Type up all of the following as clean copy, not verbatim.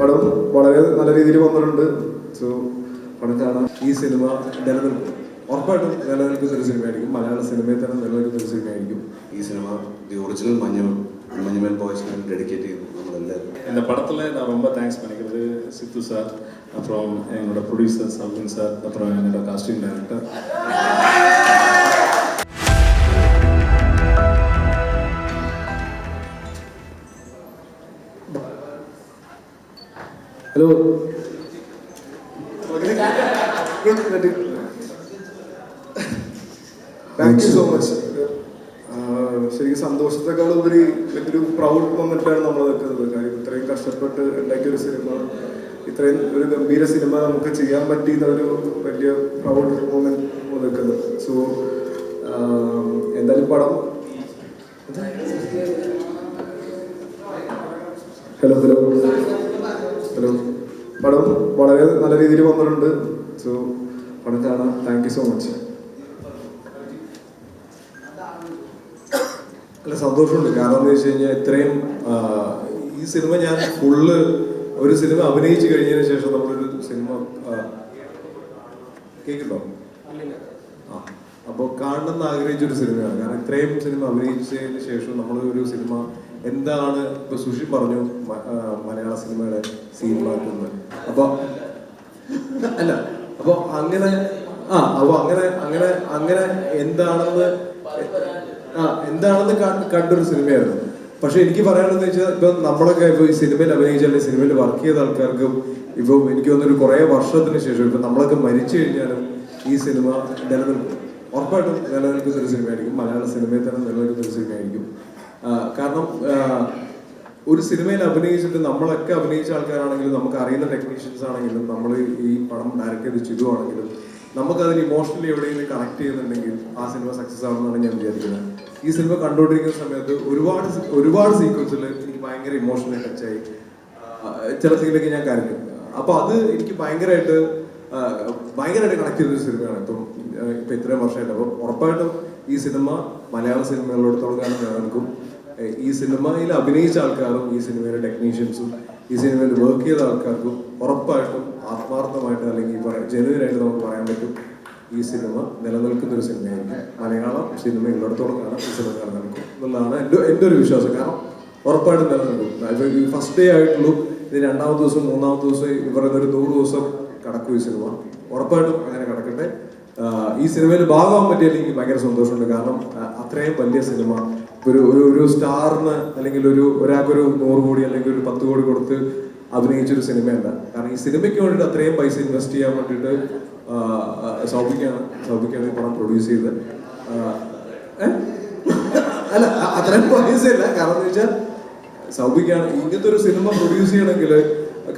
പടം വളരെ നല്ല രീതിയിൽ വന്നിട്ടുണ്ട്. സോ പടം കാണാം. ഈ സിനിമ നിലനിൽക്കും, ഉറപ്പായിട്ടും നിലനിൽക്കുന്ന ഒരു സിനിമയായിരിക്കും. മലയാള സിനിമയിൽ തന്നെ നിലനിൽക്കുന്ന ഒരു സിനിമയായിരിക്കും ഈ സിനിമ. ദി ഒറിജിനൽ மஞ்சள் பாய்ஸ்க்கு டெடிகேட் ചെയ്യുന്നു നമ്മളെല്ലാവരും. இந்த படத்தில் நான் ரொம்ப தேங்க்ஸ் பண்ணிக்கிறது சித்து சார், அப்புறம் என்னோட ப்ரொடியூசர் சல்வின் சார், அப்புறம் என்னோட costume director. Hello, thank you so much. ശരിക്കും സന്തോഷത്തെക്കാൾ ഉപരി വലിയൊരു പ്രൗഡ് മൊമെന്റാണ് നമ്മൾ നിൽക്കുന്നത്. കാര്യം ഇത്രയും കഷ്ടപ്പെട്ട് ഉണ്ടാക്കിയ ഒരു സിനിമ, ഇത്രയും ഒരു ഗംഭീര സിനിമ നമുക്ക് ചെയ്യാൻ പറ്റിയ ഒരു വലിയ പ്രൗഡ് മൊമെന്റ് നിൽക്കുന്നത്. സോ എന്തായാലും പടം ഹലോ ഹലോ ഹലോ പടം വളരെ നല്ല രീതിയിൽ വന്നിട്ടുണ്ട്. സോ പടം കാണാം. Thank you so much. അല്ല, സന്തോഷമുണ്ട്. കാരണം എന്ന് വെച്ച് കഴിഞ്ഞാൽ ഇത്രയും ഈ സിനിമ ഞാൻ ഫുള്ള് ഒരു സിനിമ അഭിനയിച്ചു കഴിഞ്ഞതിന് ശേഷം നമ്മളൊരു സിനിമ കേൾക്കണ്ടോ? അപ്പോൾ കാണണമെന്ന് ആഗ്രഹിച്ചൊരു സിനിമയാണ്. കാരണം ഇത്രയും സിനിമ അഭിനയിച്ചതിന് ശേഷം നമ്മൾ ഒരു സിനിമ എന്താണ്, ഇപ്പൊ സുഷി പറഞ്ഞു മലയാള സിനിമയുടെ സീൻ മാറ്റുന്നത്. അപ്പൊ അല്ല, അപ്പൊ അങ്ങനെ അപ്പൊ അങ്ങനെ അങ്ങനെ അങ്ങനെ എന്താണെന്ന് കണ്ടൊരു സിനിമയായിരുന്നു. പക്ഷെ എനിക്ക് പറയാനുള്ളത് വെച്ചാൽ ഇപ്പൊ നമ്മളൊക്കെ ഇപ്പൊ ഈ സിനിമയിൽ അഭിനയിച്ച അല്ലെങ്കിൽ സിനിമയിൽ വർക്ക് ചെയ്ത ആൾക്കാർക്കും ഇപ്പൊ എനിക്ക് തോന്നുന്നൊരു കുറെ വർഷത്തിന് ശേഷം ഇപ്പൊ നമ്മളൊക്കെ മരിച്ചു കഴിഞ്ഞാലും ഈ സിനിമ നിലനിൽക്കും, ഉറപ്പായിട്ടും നിലനിൽക്കുന്ന ഒരു സിനിമയായിരിക്കും. മലയാള സിനിമയിൽ തന്നെ നിലനിൽക്കുന്ന ഒരു സിനിമയായിരിക്കും. കാരണം ഒരു സിനിമയിൽ അഭിനയിച്ചിട്ട് നമ്മളൊക്കെ അഭിനയിച്ച ആൾക്കാരാണെങ്കിലും നമുക്ക് അറിയുന്ന ടെക്നീഷ്യൻസ് ആണെങ്കിലും നമ്മൾ ഈ പടം ഡയറക്റ്റ് ചെയ്ത് ചെയ്തുവാണെങ്കിലും നമുക്കതിന് ഇമോഷണലി എവിടെയെങ്കിലും കണക്ട് ചെയ്യുന്നുണ്ടെങ്കിൽ ആ സിനിമ സക്സസ് ആവുമെന്നാണ് ഞാൻ വിചാരിക്കുന്നത്. ഈ സിനിമ കണ്ടുകൊണ്ടിരിക്കുന്ന സമയത്ത് ഒരുപാട് സീക്വൻസിൽ എനിക്ക് ഭയങ്കര ഇമോഷണലി ടച്ചായി. ചില സീനിലൊക്കെ ഞാൻ കരഞ്ഞു. അപ്പൊ അത് എനിക്ക് ഭയങ്കരമായിട്ട് കണക്ട് ചെയ്തൊരു സിനിമയാണ് ഇപ്പൊ ഇത്രയും വർഷമായിട്ട്. അപ്പം ഉറപ്പായിട്ടും ഈ സിനിമ മലയാള സിനിമകളിലോടത്തോളം കാലം നിലനിൽക്കും. ഈ സിനിമയിൽ അഭിനയിച്ച ആൾക്കാരും ഈ സിനിമയിലെ ടെക്നീഷ്യൻസും ഈ സിനിമയിൽ വർക്ക് ചെയ്ത ആൾക്കാർക്കും ഉറപ്പായിട്ടും ആത്മാർത്ഥമായിട്ട് അല്ലെങ്കിൽ ജനുവിനായിട്ട് നമുക്ക് പറയാൻ പറ്റും ഈ സിനിമ നിലനിൽക്കുന്ന ഒരു സിനിമയായിരിക്കും. മലയാളം സിനിമ ഉള്ളിടത്തോളം കാലം ഈ സിനിമ നിലനിൽക്കും എന്നുള്ളതാണ് എൻ്റെ ഒരു വിശ്വാസം. കാരണം ഉറപ്പായിട്ടും നിലനിൽക്കും. ഈ ഫസ്റ്റ് ഡേ ആയിട്ടുള്ളൂ, ഇത് രണ്ടാമത്തെ ദിവസം മൂന്നാമത്തെ ദിവസം ഈ പറയുന്ന ഒരു 100 ദിവസം കടക്കും ഈ സിനിമ. ഉറപ്പായിട്ടും അങ്ങനെ കിടക്കട്ടെ. ഈ സിനിമയിൽ ഭാഗമാകാൻ പറ്റിയാൽ എനിക്ക് ഭയങ്കര സന്തോഷമുണ്ട്. കാരണം അത്രയും വലിയ സിനിമ ഒരു സ്റ്റാറിന് അല്ലെങ്കിൽ ഒരാൾക്കൊരു 100 കോടി അല്ലെങ്കിൽ ഒരു 10 കോടി കൊടുത്ത് അഭിനയിച്ചൊരു സിനിമയല്ല. കാരണം ഈ സിനിമയ്ക്ക് വേണ്ടിയിട്ട് അത്രയും പൈസ ഇൻവെസ്റ്റ് ചെയ്യാൻ വേണ്ടിയിട്ട് സൗബിക്കാണ് ഈ പടം പ്രൊഡ്യൂസ് ചെയ്ത്. അല്ല, അത്രയും പൈസയല്ല. കാരണം എന്ന് വെച്ചാൽ സൗബിക്കാണ് ഇങ്ങനത്തെ ഒരു സിനിമ പ്രൊഡ്യൂസ് ചെയ്യണമെങ്കിൽ,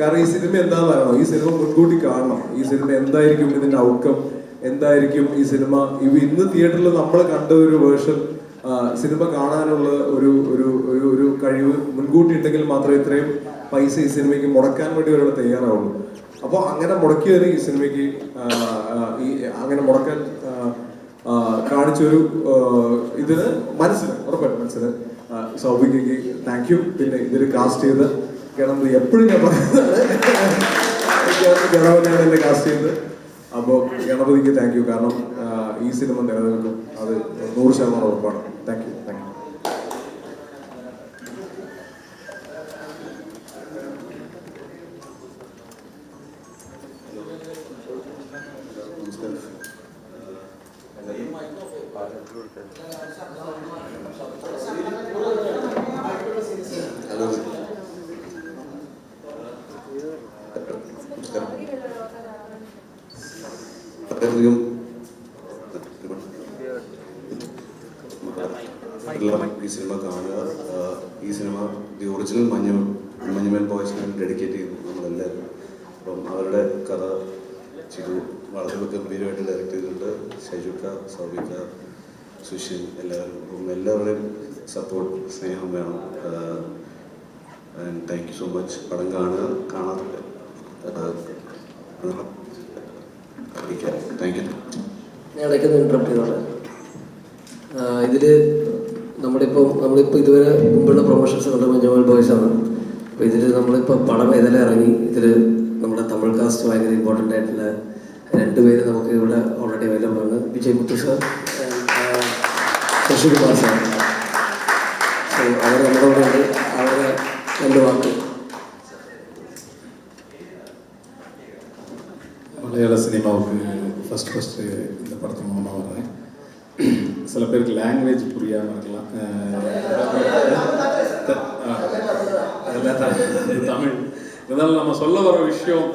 കാരണം ഈ സിനിമ എന്താണെന്ന് അറിയണം, ഈ സിനിമ മുൻകൂട്ടി കാണണം. ഈ സിനിമ എന്തായിരിക്കും, ഇതിന്റെ ഔട്ട്കം എന്തായിരിക്കും, ഈ സിനിമ ഇന്ന് തിയേറ്ററിൽ നമ്മൾ കണ്ട ഒരു വേർഷൻ സിനിമ കാണാനുള്ള ഒരു കഴിവ് മുൻകൂട്ടി ഉണ്ടെങ്കിൽ മാത്രമേ ഇത്രയും പൈസ ഈ സിനിമയ്ക്ക് മുടക്കാൻ വേണ്ടി ഒരാൾ തയ്യാറാവുള്ളൂ. അപ്പോൾ അങ്ങനെ മുടക്കിയതിന് ഈ സിനിമയ്ക്ക് അങ്ങനെ മുടക്കാൻ കാണിച്ചൊരു ഇതിന് ഉറപ്പായിട്ടും സൗബിക്ക് താങ്ക് യു. പിന്നെ ഇതിൽ കാസ്റ്റ് ചെയ്ത് ഗണപതി എപ്പോഴും ഞാൻ പറയുന്നത് ഗണപതിയാണ് എന്നെ കാസ്റ്റ് ചെയ്തത്. അപ്പോൾ ഗണപതിക്ക് താങ്ക് യു. കാരണം ഈ സിനിമ നിലനിൽക്കും, അത് 100% ഉറപ്പാണ്. Thank you. ഈ സിനിമ കാണുക. ഈ സിനിമ ദി ഒറിജിനൽ മഞ്ഞൾ ബോയ്സിന് ഡെഡിക്കേറ്റ് ചെയ്യുന്നു നമ്മളെല്ലാവരും. അപ്പം അവരുടെ കഥ ചിരു വളരെ ഗംഭീരമായിട്ട് ഡയറക്റ്റ് ചെയ്തിട്ടുണ്ട്. ഷൈജുക്ക, സൗബിക്ക, സുഷിൻ, എല്ലാവരുടെയും സപ്പോർട്ട്, സ്നേഹം വേണം. Thank you so much. പടം കാണാറുണ്ട്. Thank you. ഞാൻ ഇടയ്ക്കൊന്ന് ഇൻട്രപ്റ്റ് ചെയ്തോളെ. ഇതിൽ നമ്മളിപ്പോൾ ഇതുവരെ മുമ്പുള്ള പ്രൊമോഷൻസ് കണ്ട മഞ്ഞൾ ബോയ്സാണ്. അപ്പോൾ ഇതിൽ നമ്മളിപ്പോൾ പടം ഏതെല്ലാം ഇറങ്ങി, ഇതിൽ നമ്മുടെ തമിഴ് കാസ്റ്റ് ഭയങ്കര ഇമ്പോർട്ടൻ്റ് ആയിട്ടുള്ള 2 പേര് നമുക്ക് ഇവിടെ ഓൾറെഡി അവൈലബിൾ ആണ്. വിജയ് മുത്തു സാർ, ശശികുമാർ സാർ. സോ അവർ നമ്മുടെ കൂടെ ഉണ്ട്. അവരുടെ 2 വാക്ക്. மலையாள சினிமாவுக்கு ஃபஸ்ட்டு இந்த படத்து மூலமாக வர்றேன். சில பேருக்கு லாங்குவேஜ் புரியாமல் இருக்கலாம். தமிழ் இருந்தாலும் நம்ம சொல்ல வர விஷயம்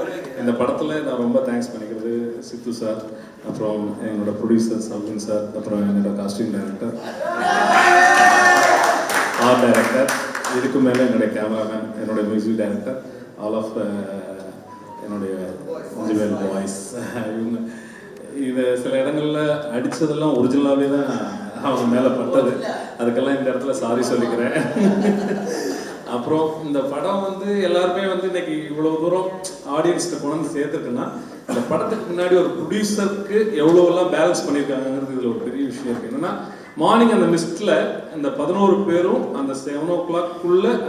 இந்த படத்தில் நான் ரொம்ப தேங்க்ஸ் பண்ணிக்கிறது சித்து சார், அப்புறம் என்னோட ப்ரொடியூசர் சவுன் சார், அப்புறம் என்னோட காஸ்டியூம் டைரக்டர், ஆர்ட் டைரக்டர், இதுக்கு மேலே என்னுடைய கேமராமேன், என்னுடைய மியூசிக் டைரக்டர், ஆல் ஆஃப் என்னுடைய மஞ்சுவேல் வாய்ஸ். இவங்க இது சில இடங்களில் அடித்ததெல்லாம் ஒரிஜினலாகவே தான் அவங்க மேலே பட்டது. அதுக்கெல்லாம் இந்த இடத்துல சாரி சொல்லிக்கிறேன். அப்புறம் இந்த படம் வந்து எல்லாருமே வந்து இன்னைக்கு இவ்வளோ தூரம் ஆடியன்ஸ்கிட்ட கொண்டு சேர்த்துருக்குன்னா இந்த படத்துக்கு முன்னாடி ஒரு ப்ரொடியூசருக்கு எவ்வளோலாம் பேலன்ஸ் பண்ணியிருக்காங்கிறது இதில் ஒரு பெரிய விஷயம் இருக்குது. என்னன்னா மார்னிங் அந்த மிஸ்டில் இந்த 11 பேரும் அந்த 7 o'clock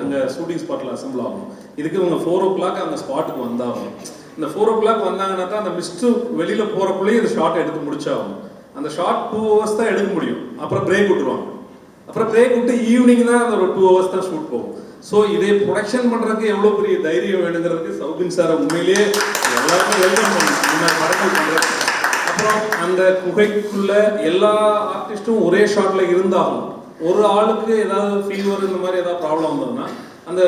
அங்கே ஷூட்டிங் ஸ்பாட்டில் அசம்பிள் ஆகணும். இதுக்கு இவங்க 4 o'clock அந்த ஸ்பாட்டுக்கு வந்தாகணும். இந்த 4 o'clock வந்தாங்கன்னா தான் அந்த மிஸ்ட்டு வெளியில் போகிறக்குள்ளேயே இந்த ஷார்ட் எடுத்து முடிச்சாகணும். அந்த ஷார்ட் 2 hours தான் எடுக்க முடியும். அப்புறம் பிரேக் விட்டுருவாங்க. அப்புறம் பிரேக் விட்டு ஈவினிங் தான் அந்த ஒரு 2 hours தான் ஷூட் போகும். ஸோ இதை ப்ரொடக்ஷன் பண்ணுறதுக்கு எவ்வளோ பெரிய தைரியம் வேணுங்கிறதுக்கு சௌபின் சாரை உண்மையிலேயே எல்லாருமே வெல்கம் பண்ணணும். இந்த மாதிரி படங்கள் பண்ணுறது. அப்புறம் அந்த குகைக்குள்ள எல்லா ஆர்டிஸ்ட்டும் ஒரே ஷாட்ல இருந்தாலும் ஒரு ஆளுக்கு ஏதாவது ஃபீவர் இந்த மாதிரி ஏதாவது ப்ராப்ளம் வந்ததுன்னா அந்த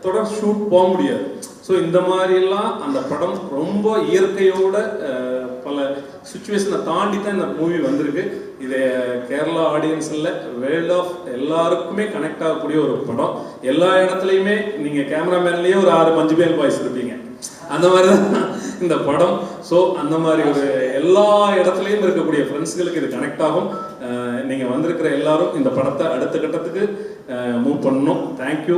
தொடர் ஷூட் போக முடியாது. ஸோ இந்த மாதிரிலாம் அந்த படம் ரொம்ப இயற்கையோட பல சுச்சுவேஷனை தாண்டி தான் இந்த மூவி வந்திருக்கு. இது கேரளா ஆடியன்ஸ் இல்லை, வேர்ல்ட் ஆஃப் எல்லாருக்குமே கனெக்ட் ஆகக்கூடிய ஒரு படம். எல்லா இடத்துலையுமே நீங்கள் கேமராமேன்லேயே ஒரு 6 5 பேர் பாய்ஸ் இருப்பீங்க. அந்த மாதிரி தான் இந்த படம். ஸோ அந்த மாதிரி ஒரு எல்லா இடத்துலையும் இருக்கக்கூடிய ஃப்ரெண்ட்ஸ்களுக்கு இது கனெக்ட் ஆகும். நீங்கள் வந்திருக்கிற எல்லாரும் இந்த படத்தை அடுத்த கட்டத்துக்கு மூவ் பண்ணணும். தேங்க்யூ.